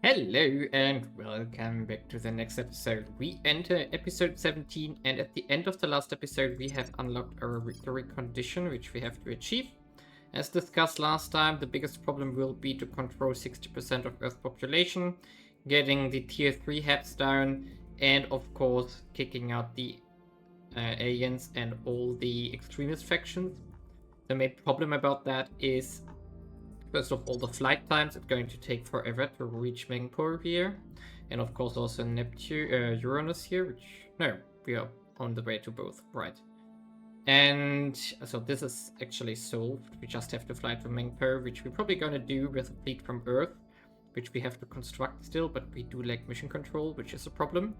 Hello and welcome back to the next episode. We enter episode 17, and at the end of the last episode we have unlocked our victory condition which we have to achieve. As discussed last time, the biggest problem will be to control 60% of Earth's population, getting the tier 3 HAPs down, and of course kicking out the aliens and all the extremist factions. The main problem about that is, first of all, the flight times. It's going to take forever to reach Mengpur here. And of course also Neptune, Uranus here, which, no, we are on the way to both, right. And so this is actually solved. We just have to fly to Mengpur, which we're probably going to do with a fleet from Earth, which we have to construct still, but we do lack mission control, which is a problem.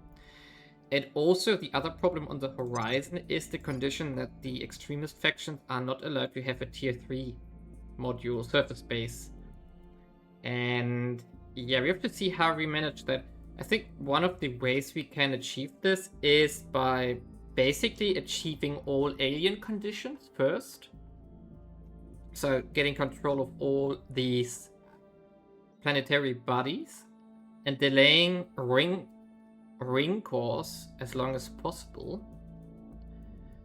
And also the other problem on the horizon is the condition that the extremist factions are not allowed to have a tier 3 module surface base. And yeah, we have to see how we manage that. I think one of the ways we can achieve this is by basically achieving all alien conditions first. So getting control of all these planetary bodies and delaying ring course as long as possible.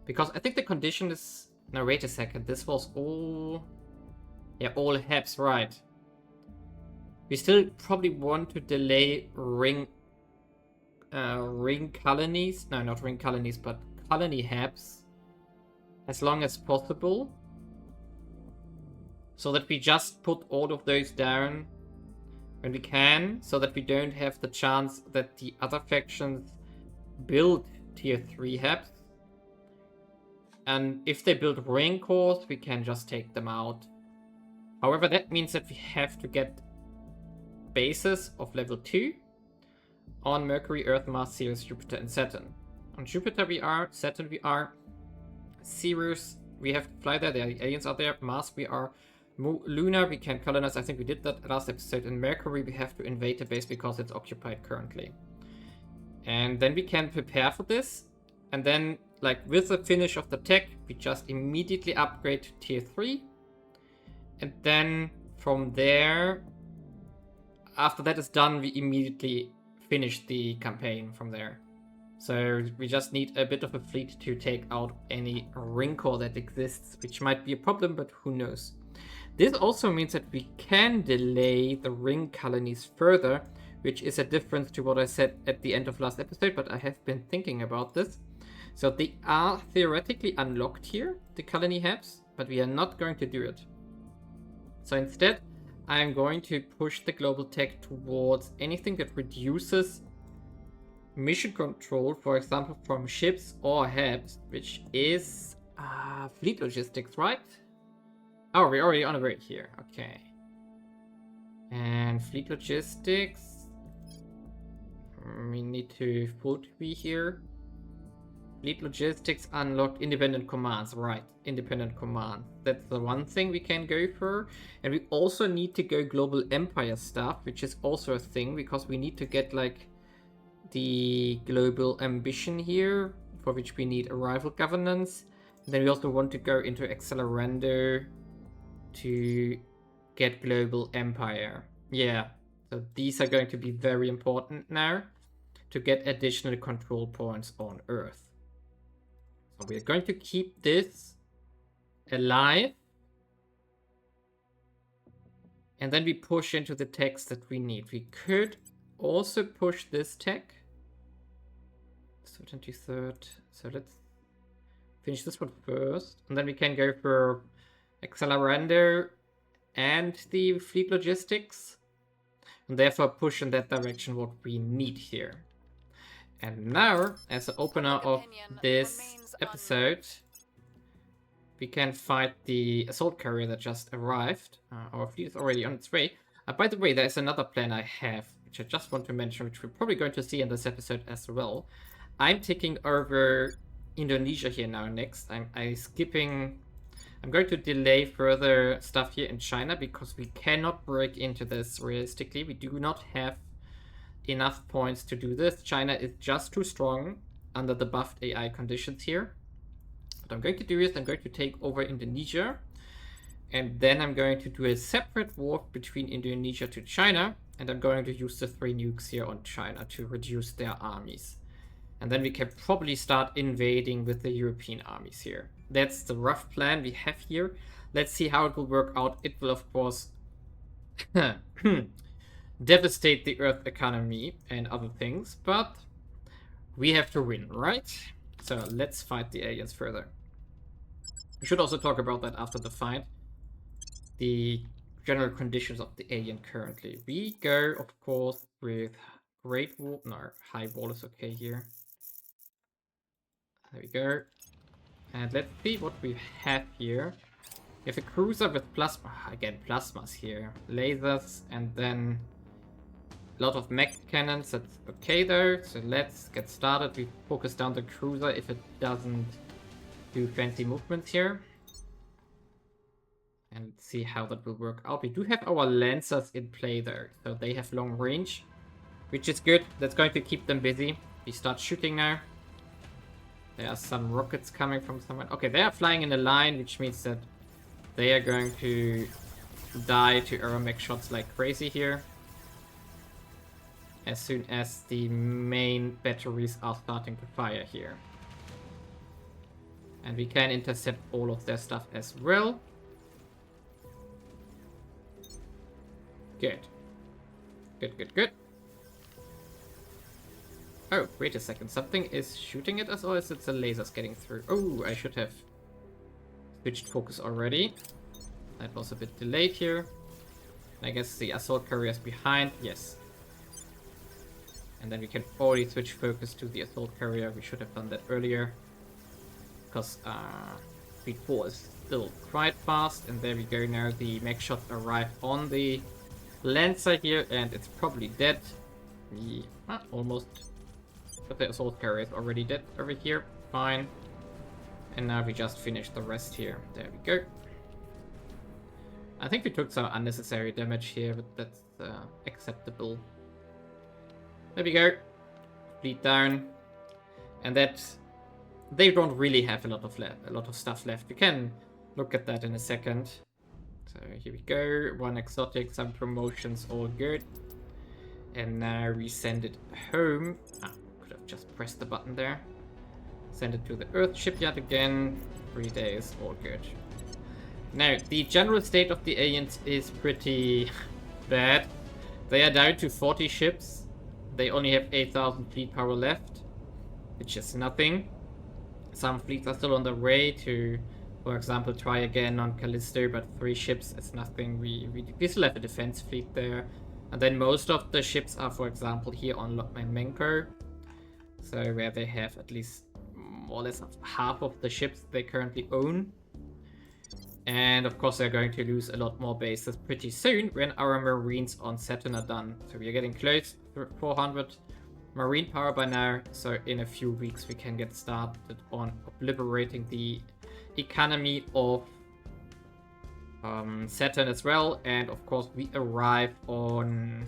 Because I think the condition is... No, wait a second. This was all... Yeah, all HAPs, right. We still probably want to delay ring colonies. No, not ring colonies, but colony HAPs as long as possible. So that we just put all of those down when we can, so that we don't have the chance that the other factions build tier 3 HAPs. And if they build ring cores, we can just take them out. However, that means that we have to get bases of level 2 on Mercury, Earth, Mars, Ceres, Jupiter, and Saturn. On Jupiter we are, Saturn we are, Ceres we have to fly there, the aliens are there, Mars we are, Luna we can colonize, I think we did that last episode, and Mercury we have to invade the base because it's occupied currently. And then we can prepare for this, and then, like, with the finish of the tech, we just immediately upgrade to tier 3. And then from there, after that is done, we immediately finish the campaign from there. So we just need a bit of a fleet to take out any ring core that exists, which might be a problem, but who knows. This also means that we can delay the ring colonies further, which is a difference to what I said at the end of last episode, but I have been thinking about this. So they are theoretically unlocked here, the colony HAPs, but we are not going to do it. So instead, I'm going to push the global tech towards anything that reduces mission control, for example, from ships or HAPs, which is fleet logistics, right? Oh, we're already on the way here. Okay. And fleet logistics. We need to full be here. Fleet logistics unlocked independent commands, right? Independent command. That's the one thing we can go for. And we also need to go global empire stuff, which is also a thing, because we need to get like the global ambition here, for which we need arrival governance. And then we also want to go into Accelerando to get global empire. Yeah, so these are going to be very important now to get additional control points on Earth. So we're going to keep this alive. And then we push into the techs that we need. We could also push this tech. So 23rd. So let's finish this one first. And then we can go for Accelerando and the fleet logistics. And therefore push in that direction what we need here. And now, as the opener of this episode, we can fight the assault carrier that just arrived. Our fleet is already on its way. By the way, there's another plan I have, which I just want to mention, which we're probably going to see in this episode as well. I'm taking over Indonesia here now next. I'm going to delay further stuff here in China because we cannot break into this realistically. We do not have enough points to do this. China is just too strong under the buffed AI conditions here. What I'm going to do is I'm going to take over Indonesia, and then I'm going to do a separate war between Indonesia to China, and I'm going to use the 3 nukes here on China to reduce their armies. And then we can probably start invading with the European armies here. That's the rough plan we have here. Let's see how it will work out. It will, of course, devastate the Earth economy and other things, but we have to win, right? So let's fight the aliens further. We should also talk about that after the fight. The general conditions of the alien currently. We go, of course, with Great Wall. No, High Wall is okay here. There we go. And let's see what we have here. We have a cruiser with plasma. Again, plasmas here. Lasers, and then a lot of mech cannons. That's okay though. So let's get started. We focus down the cruiser if it doesn't do fancy movements here. And let's see how that will work out. We do have our Lancers in play there. So they have long range, which is good. That's going to keep them busy. We start shooting now. There are some rockets coming from somewhere. Okay, they are flying in a line, which means that they are going to die to aeromech shots like crazy here. As soon as the main batteries are starting to fire here. And we can intercept all of their stuff as well. Good. Good, good, good. Oh, wait a second. Something is shooting at us, or is it the lasers getting through? Oh, I should have switched focus already. That was a bit delayed here. I guess the assault carrier is behind. Yes. And then we can already switch focus to the assault carrier. We should have done that earlier. Because speed 4 is still quite fast. And there we go now. The mech shot arrived on the Lancer here, and it's probably dead. Yeah, almost. But the assault carrier is already dead over here. Fine. And now we just finished the rest here. There we go. I think we took some unnecessary damage here, but that's acceptable. There we go. Fleet down. And that they don't really have a lot of stuff left. We can look at that in a second. So here we go. 1 exotic, some promotions, all good. And now we send it home. Could have just pressed the button there. Send it to the Earth shipyard again. 3 days, all good. Now, the general state of the aliens is pretty bad. They are down to 40 ships. They only have 8,000 fleet power left, which is nothing. Some fleets are still on the way to, for example, try again on Callisto, but 3 ships is nothing. We still have a defense fleet there. And then most of the ships are, for example, here on Menko. So where they have at least more or less half of the ships they currently own. And of course they're going to lose a lot more bases pretty soon when our Marines on Saturn are done. So we are getting close to 400 Marine power by now. So in a few weeks we can get started on liberating the economy of Saturn as well. And of course we arrive on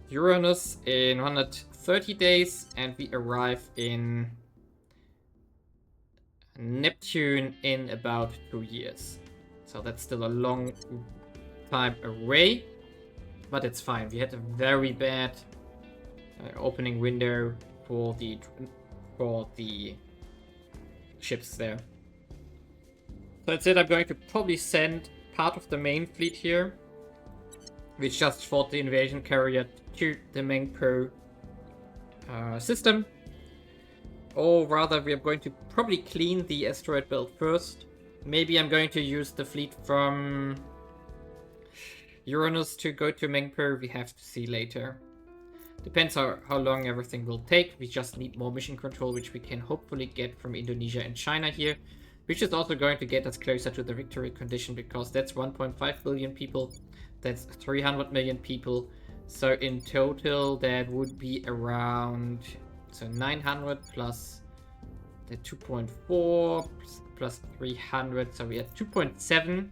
Uranus in 130 days, and we arrive in Neptune in about 2 years. So that's still a long time away, but it's fine. We had a very bad opening window for the ships there. So that's it. I'm going to probably send part of the main fleet here, which just fought the invasion carrier, to the Mengpo system. Or rather, we are going to probably clean the asteroid belt first. Maybe I'm going to use the fleet from Uranus to go to Mengpo. We have to see later. Depends how long everything will take. We just need more mission control, which we can hopefully get from Indonesia and China here. Which is also going to get us closer to the victory condition, because that's 1.5 billion people. That's 300 million people. So in total, that would be around... So 900 plus the 2.4 plus 300. So we have 2.7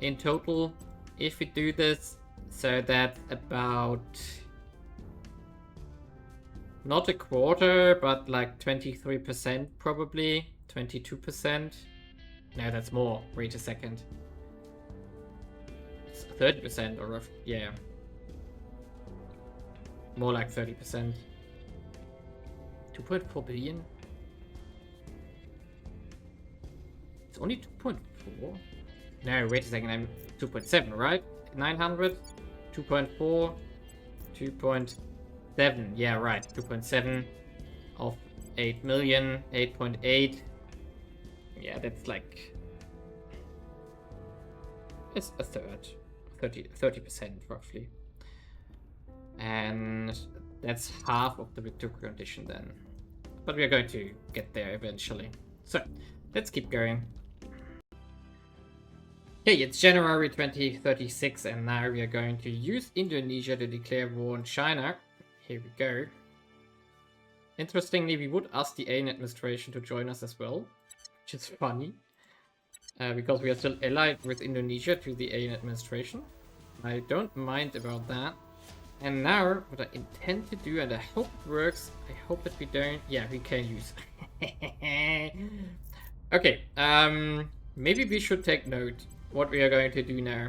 in total if we do this. So that's about not a quarter, but like 23% probably. 22%. No, that's more. Wait a second. It's 30% or yeah. More like 30%. 2.4 billion? It's only 2.4? No, wait a second, I'm 2.7, right? 900, 2.4, 2.7, yeah, right, 2.7 of 8 million, 8.8. Yeah, that's like, it's a third, 30% roughly. And that's half of the victory condition then. But we are going to get there eventually. So, let's keep going. Okay, it's January 2036 and now we are going to use Indonesia to declare war on China. Here we go. Interestingly, we would ask the AN administration to join us as well, which is funny. Because we are still allied with Indonesia to the AN administration. I don't mind about that. And now, what I intend to do, and I hope it works, I hope that we don't... Yeah, we can use... Okay, maybe we should take note what we are going to do now.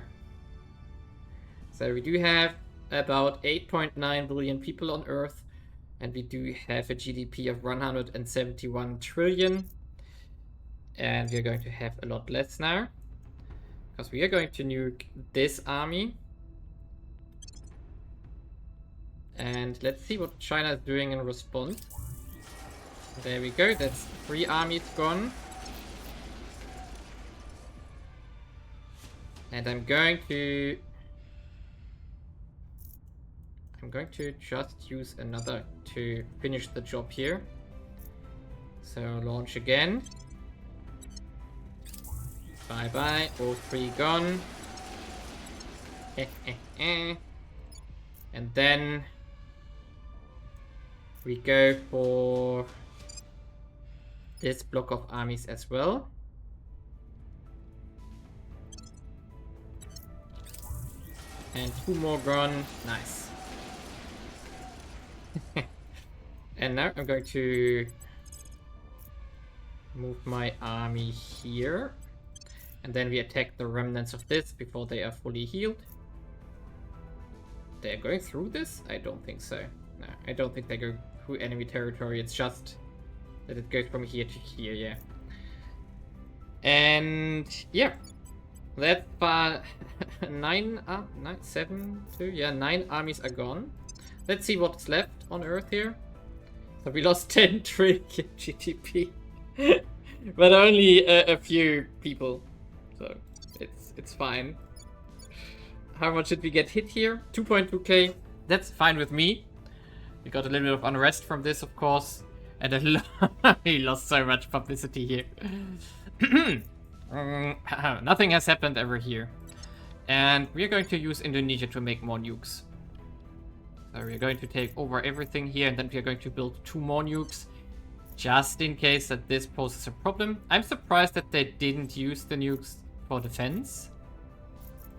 So we do have about 8.9 billion people on Earth, and we do have a GDP of 171 trillion. And we are going to have a lot less now, because we are going to nuke this army. And let's see what China is doing in response. There we go, that's 3 armies gone. And I'm going to just use another to finish the job here. So launch again. Bye bye, all 3 gone. And then we go for this block of armies as well. And 2 more gone. Nice. And now I'm going to move my army here. And then we attack the remnants of this before they are fully healed. They're going through this? I don't think so. No, I don't think they go through enemy territory. It's just that it goes from here to here, yeah. And yeah, that's 9 armies are gone. Let's see what's left on Earth here. So we lost 10 trillion GDP, but only a few people. So it's fine. How much did we get hit here? 2.2k. That's fine with me. We got a little bit of unrest from this, of course. And we lost so much publicity here. Nothing has happened ever here. And we're going to use Indonesia to make more nukes. So we're going to take over everything here, and then we're going to build 2 more nukes. Just in case that this poses a problem. I'm surprised that they didn't use the nukes for defense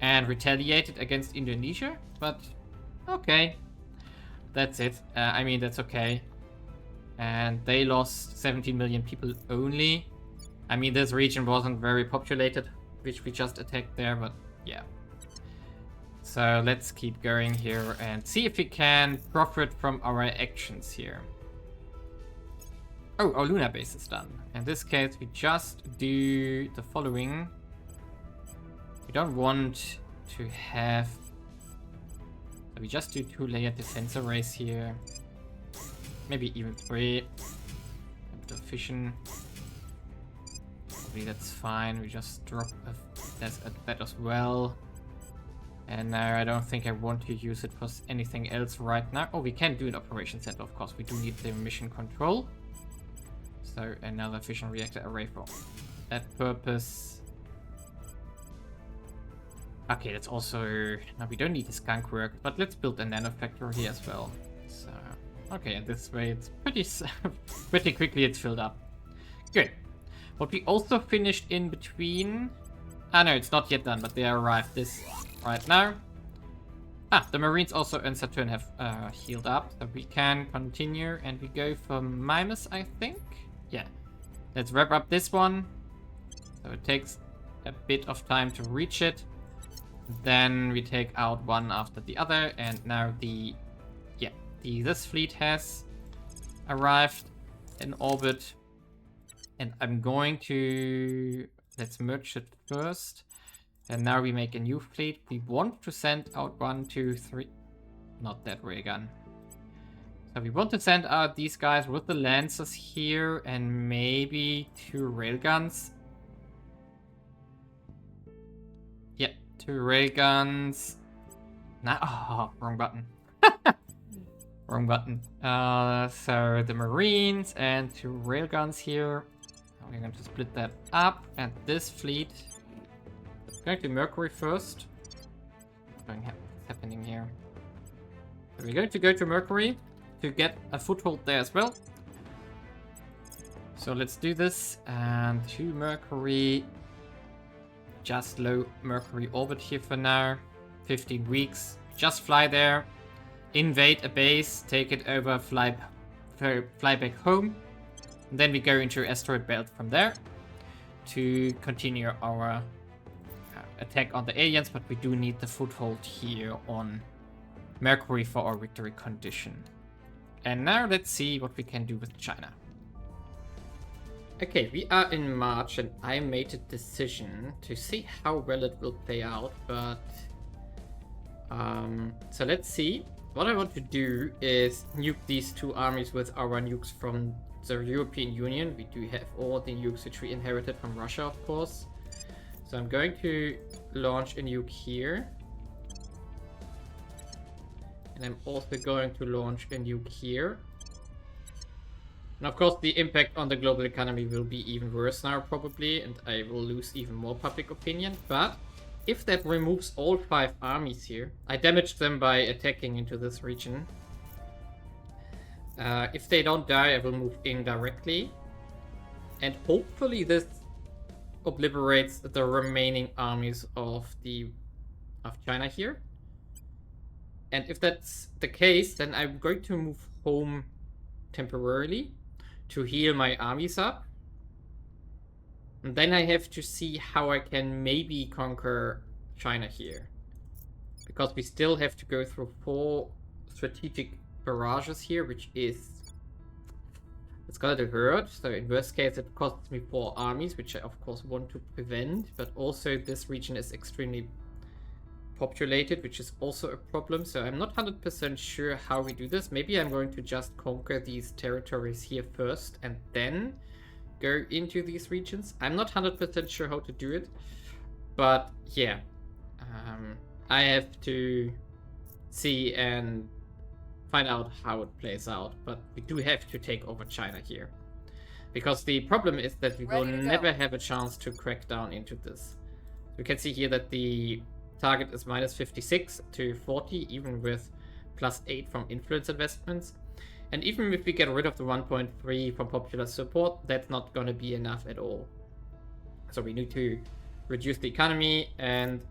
and retaliated against Indonesia, but okay. That's it. I mean, that's okay. And they lost 17 million people only. I mean, this region wasn't very populated, which we just attacked there, but yeah. So let's keep going here and see if we can profit from our actions here. Oh, our lunar base is done. In this case, we just do the following. We don't want to have... So we just do 2-layered defense arrays here. Maybe even 3. A bit of fission. Probably that's fine. We just drop that as well. And now I don't think I want to use it for anything else right now. Oh, we can do an operation center, of course. We do need the mission control. So another fission reactor array for that purpose. Okay, that's also... No, we don't need the skunk work, but let's build a nanofactory here as well. So, okay, and this way it's pretty quickly it's filled up. Good. What we also finished in between... Ah, no, it's not yet done, but they arrived this right now. Ah, the Marines also in Saturn have healed up, so we can continue, and we go for Mimas, I think? Yeah. Let's wrap up this one. So it takes a bit of time to reach it. Then we take out one after the other, and now this fleet has arrived in orbit. And I'm going to... Let's merge it first. And now we make a new fleet. We want to send out 1, 2, 3... Not that railgun. So we want to send out these guys with the lancers here and maybe 2 railguns. Yep, 2 railguns. Wrong button. Wrong button. So the Marines and 2 railguns here. We're going to split that up, and this fleet is going to Mercury first. What's happening here? So we're going to go to Mercury to get a foothold there as well. So let's do this, and to Mercury. Just low Mercury orbit here for now. 15 weeks. Just fly there, invade a base, take it over, fly back home. And then we go into asteroid belt from there to continue our attack on the aliens, but we do need the foothold here on Mercury for our victory condition. And now let's see what we can do with China. Okay, we are in March and I made a decision to see how well it will play out, but so let's see. What I want to do is nuke these 2 armies with our nukes from the European Union. We do have all the nukes which we inherited from Russia, of course. So I'm going to launch a nuke here. And I'm also going to launch a nuke here. And of course the impact on the global economy will be even worse now probably, and I will lose even more public opinion. But if that removes all 5 armies here, I damaged them by attacking into this region. If they don't die, I will move in directly. And hopefully this obliterates the remaining armies of China here. And if that's the case, then I'm going to move home temporarily to heal my armies up. And then I have to see how I can maybe conquer China here. Because we still have to go through 4 strategic barrages here, which is... It's gonna hurt. So in worst case it costs me 4 armies, which I of course want to prevent. But also this region is extremely populated, which is also a problem. So I'm not 100% sure how we do this. Maybe I'm going to just conquer these territories here first and then go into these regions. I'm not 100% sure how to do it. But yeah, I have to see and find out how it plays out. But we do have to take over China here. Because the problem is that we will never have a chance to crack down into this. You can see here that the target is minus 56 to 40, even with plus 8 from influence investments. And even if we get rid of the 1.3 from popular support, that's not going to be enough at all. So we need to reduce the economy and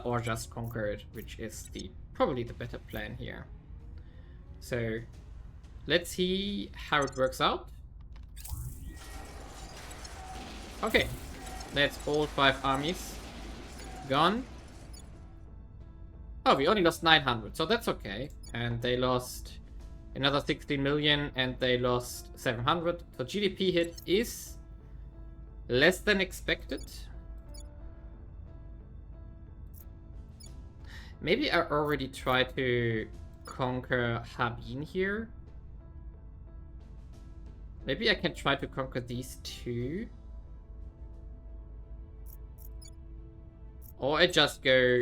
or just conquer it, which is probably the better plan here. So let's see how it works out. Okay, that's all 5 armies gone. Oh, we only lost 900, so that's okay. And they lost another 16 million and they lost 700. So GDP hit is less than expected. Maybe I already tried to conquer Harbin here. Maybe I can try to conquer these 2. Or I just go...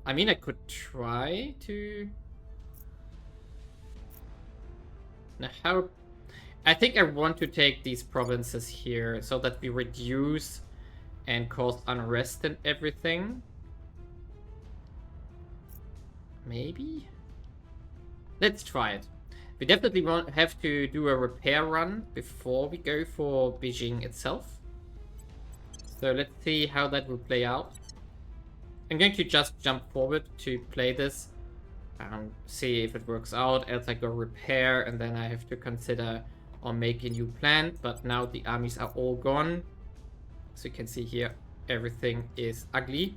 I mean, I could try to... Now, how... I think I want to take these provinces here so that we reduce and cause unrest and everything. Maybe? Let's try it. We definitely have to do a repair run before we go for Beijing itself. So let's see how that will play out. I'm going to just jump forward to play this and see if it works out, else I go repair and then I have to consider or make a new plan. But now the armies are all gone. So you can see here everything is ugly.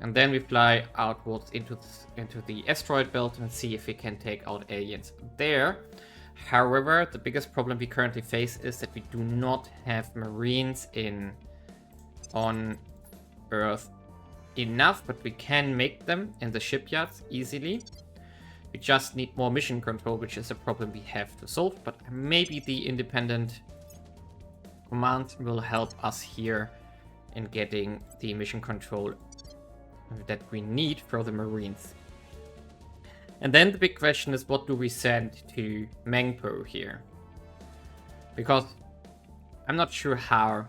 And then we fly outwards into the asteroid belt and see if we can take out aliens there. However, the biggest problem we currently face is that we do not have Marines on Earth enough, but we can make them in the shipyards easily. We just need more mission control, which is a problem we have to solve, but maybe the independent command will help us here in getting the mission control that we need for the Marines. And then the big question is, what do we send to Mengpo here? Because I'm not sure how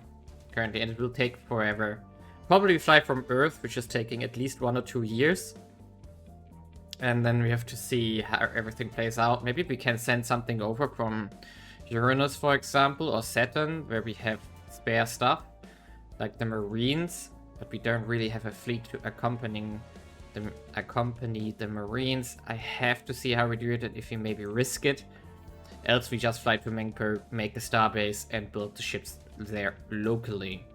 currently, and it will take forever. Probably fly from Earth, which is taking at least 1 or 2 years. And then we have to see how everything plays out. Maybe we can send something over from Uranus, for example, or Saturn, where we have spare stuff, like the Marines, but we don't really have a fleet to accompany the Marines. I have to see how we do it and if we maybe risk it. Else we just fly to Mengpo, make a starbase, and build the ships there locally.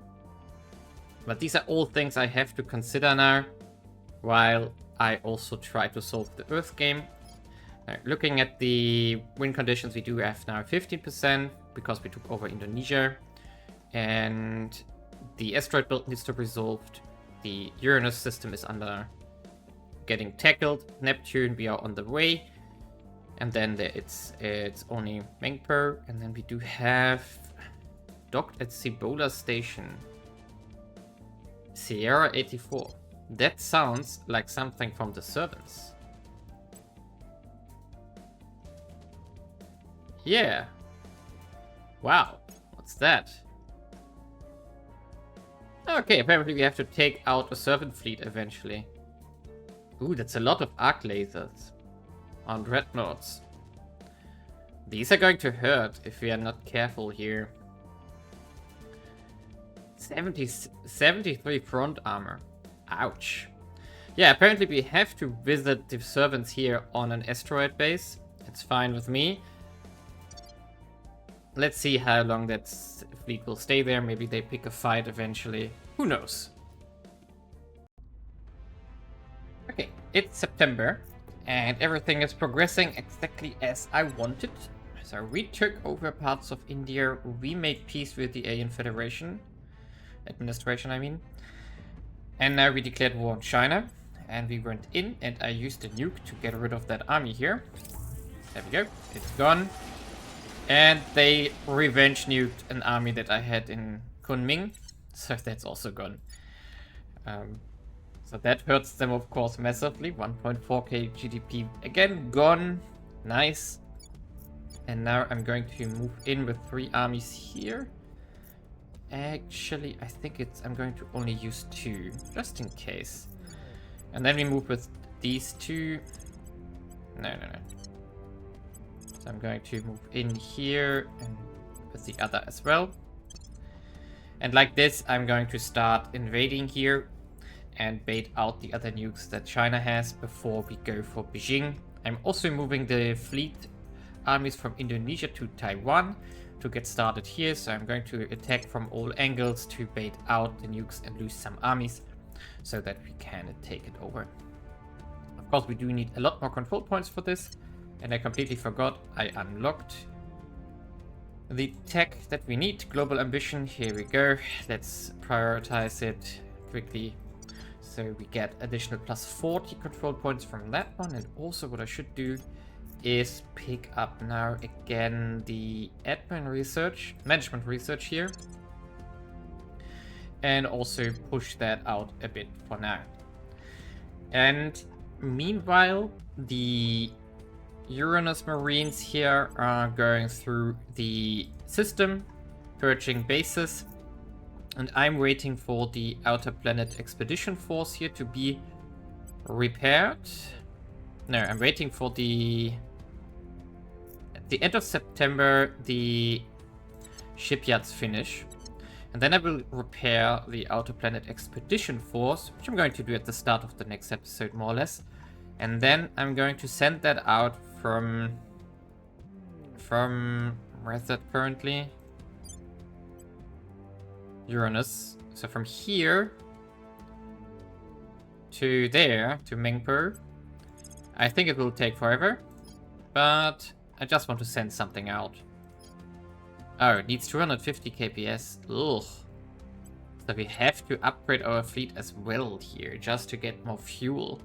But these are all things I have to consider now, while I also try to solve the Earth game. Now, looking at the win conditions, we do have now 15% because we took over Indonesia. And the asteroid belt needs to be resolved. The Uranus system is under getting tackled. Neptune, we are on the way. And then it's only Mengpo. And then we do have docked at Cibola Station. Sierra 84. That sounds like something from the Servants. Yeah. Wow. What's that? Okay, apparently we have to take out a servant fleet eventually. Ooh, that's a lot of arc lasers on dreadnoughts. These are going to hurt if we are not careful here. 73 front armor. Ouch. Yeah, apparently we have to visit the servants here on an asteroid base. It's fine with me. Let's see how long that fleet will stay there. Maybe they pick a fight eventually. Who knows? Okay, it's September and everything is progressing exactly as I wanted. So we took over parts of India. We made peace with the Alien Federation. Administration, I mean. And now we declared war on China. And we went in and I used a nuke to get rid of that army here. There we go. It's gone. And they revenge nuked an army that I had in Kunming. So that's also gone. So that hurts them, of course, massively. 1.4k GDP again gone. Nice. And now I'm going to move in with 3 armies here. Actually, I think I'm going to only use 2, just in case. And then we move with these 2. No. So I'm going to move in here and with the other as well. And like this, I'm going to start invading here and bait out the other nukes that China has before we go for Beijing. I'm also moving the fleet armies from Indonesia to Taiwan to get started here. So I'm going to attack from all angles to bait out the nukes and lose some armies so that we can take it over. Of course, we do need a lot more control points for this. And I completely forgot I unlocked the tech that we need. Global ambition, here we go. Let's prioritize it quickly. So we get additional plus 40 control points from that one. And also what I should do is pick up now again the management research here. And also push that out a bit for now. And meanwhile, the Uranus Marines here are going through the system, purging bases, and I'm waiting for the Outer Planet Expedition Force here to be repaired. No, I'm waiting for at the end of September, the shipyards finish, and then I will repair the Outer Planet Expedition Force, which I'm going to do at the start of the next episode, more or less. And then I'm going to send that out from where's that currently? Uranus. So from here to there, to Mengpo. I think it will take forever, but I just want to send something out. Oh, it needs 250 kps. Ugh. So we have to upgrade our fleet as well here, just to get more fuel.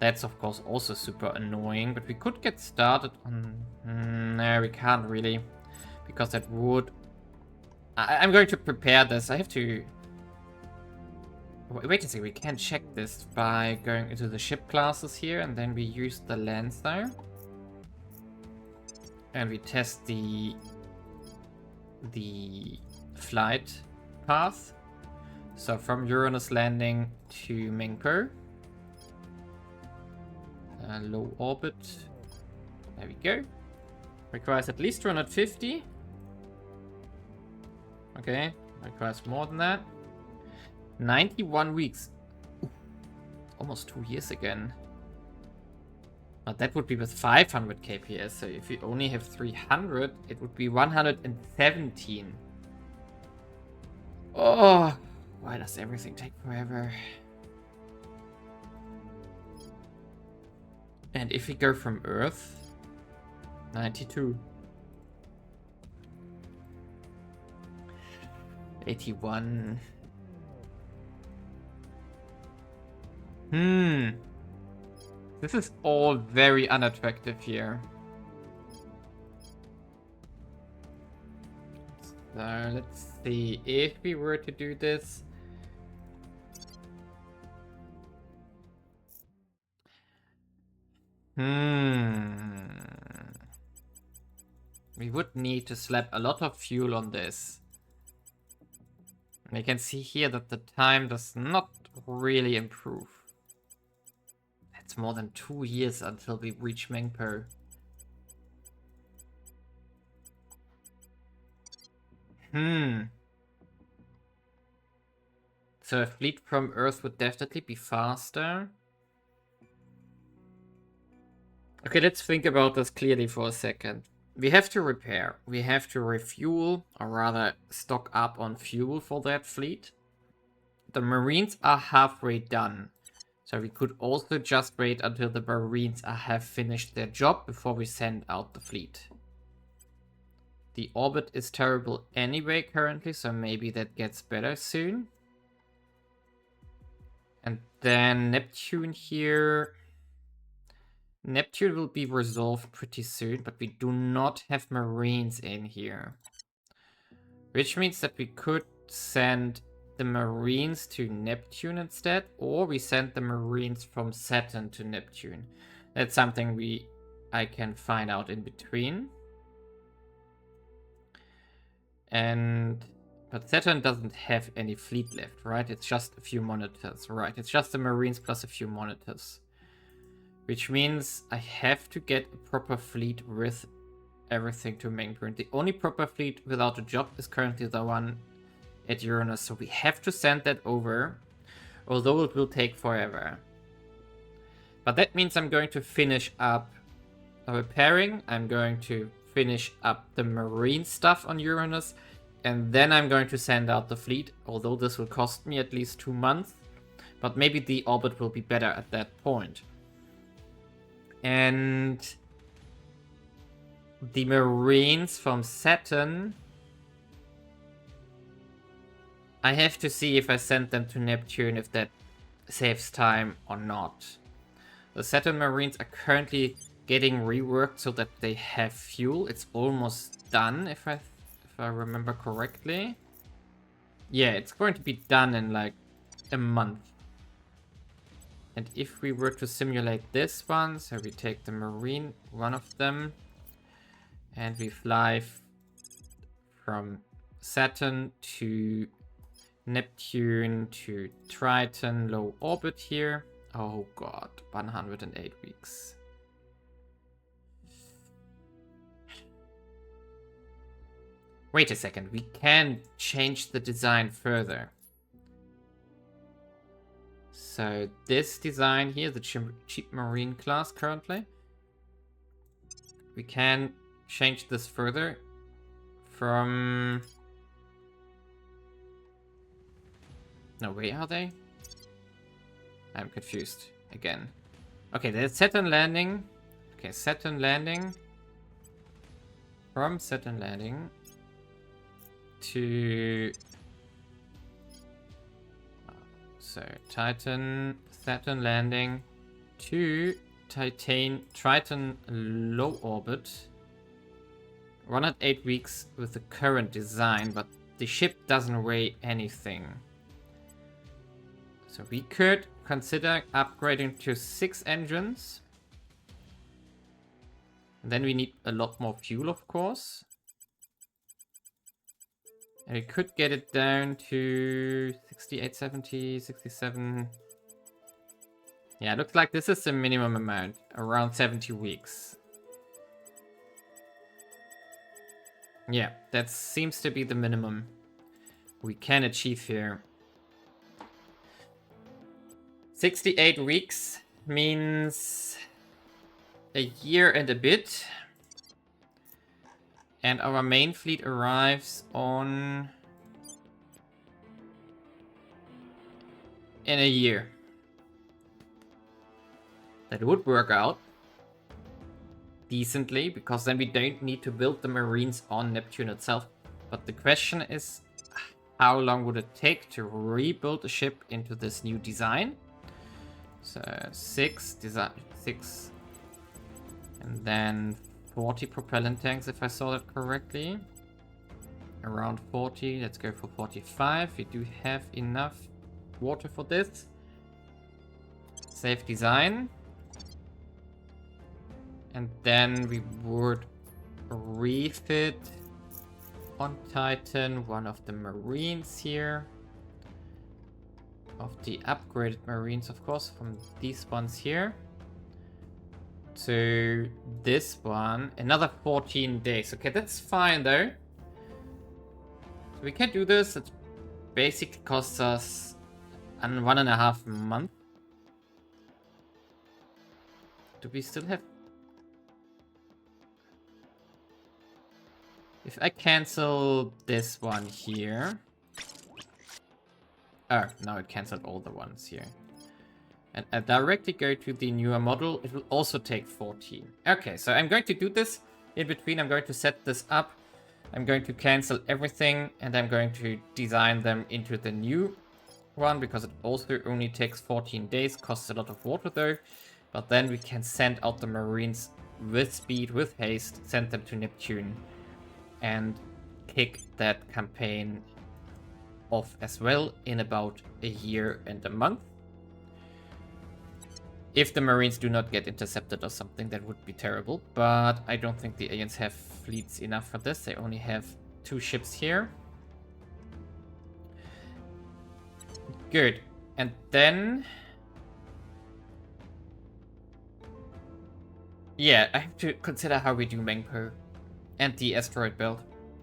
That's of course also super annoying, but we could get started on... no, we can't really, because that would... I'm going to prepare this. I have to... wait a second, we can check this by going into the ship classes here, and then we use the lands there. And we test the flight path. So from Uranus landing to Mengpo. Low orbit. There we go. Requires at least 250. Okay, requires more than that. 91 weeks. Ooh, almost 2 years again. But that would be with 500 kps, so if we only have 300, it would be 117. Oh, why does everything take forever? And if we go from Earth, 92. 81. This is all very unattractive here. So let's see, if we were to do this. We would need to slap a lot of fuel on this. And you can see here that the time does not really improve. It's more than 2 years until we reach Mengpo. So a fleet from Earth would definitely be faster. Okay, let's think about this clearly for a second. We have to repair. We have to refuel, or rather stock up on fuel for that fleet. The Marines are halfway done. So we could also just wait until the Marines have finished their job before we send out the fleet. The orbit is terrible anyway currently, so maybe that gets better soon. And then Neptune here. Neptune will be resolved pretty soon, but we do not have Marines in here. Which means that we could send the Marines to Neptune instead, or we send the Marines from Saturn to Neptune. That's something I can find out in between. But Saturn doesn't have any fleet left, right? It's just a few monitors, right? It's just the Marines plus a few monitors. Which means I have to get a proper fleet with everything to Mengpo. The only proper fleet without a job is currently the one at Uranus, so we have to send that over, although it will take forever. But that means I'm going to finish up repairing, I'm going to finish up the marine stuff on Uranus, and then I'm going to send out the fleet, although this will cost me at least 2 months, but maybe the orbit will be better at that point. And the Marines from Saturn, I have to see if I send them to Neptune, if that saves time or not. The Saturn Marines are currently getting reworked so that they have fuel. It's almost done, if I remember correctly. Yeah, it's going to be done in like a month. And if we were to simulate this one, so we take the Marine, one of them, and we fly from Saturn to Neptune to Triton, low orbit here. Oh god, 108 weeks. Wait a second, we can change the design further. So this design here, the cheap marine class currently, we can change this further from... No, where are they? I'm confused again. Okay, there's Saturn landing. Okay, Saturn landing. From Saturn landing to... So, Saturn landing to Triton low orbit. 108 weeks with the current design, but the ship doesn't weigh anything. So we could consider upgrading to 6 engines. And then we need a lot more fuel, of course. And we could get it down to 68, 70, 67. Yeah, it looks like this is the minimum amount, around 70 weeks. Yeah, that seems to be the minimum we can achieve here. 68 weeks means a year and a bit. And our main fleet arrives in a year. That would work out decently, because then we don't need to build the Marines on Neptune itself. But the question is, how long would it take to rebuild a ship into this new design? So 6, and then 40 propellant tanks, if I saw that correctly. Around 40, let's go for 45. We do have enough water for this. Safe design. And then we would refit on Titan one of the Marines here. Of the upgraded Marines, of course, from these ones here. To this one. Another 14 days. Okay, that's fine though. So we can do this. It basically costs us 1.5 months. Do we still have... If I cancel this one here... Oh, no, it cancelled all the ones here. And I directly go to the newer model. It will also take 14. Okay, so I'm going to do this. In between, I'm going to set this up. I'm going to cancel everything. And I'm going to design them into the new one. Because it also only takes 14 days. Costs a lot of water though. But then we can send out the Marines with speed, with haste. Send them to Neptune. And kick that campaign off as well in about a year and a month. If the Marines do not get intercepted or something, that would be terrible. But I don't think the aliens have fleets enough for this. They only have 2 ships here. Good. And then... yeah, I have to consider how we do Mengpo and the asteroid belt.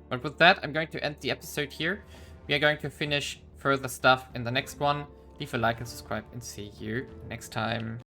But with that, I'm going to end the episode here. We are going to finish further stuff in the next one. Leave a like and subscribe, and see you next time.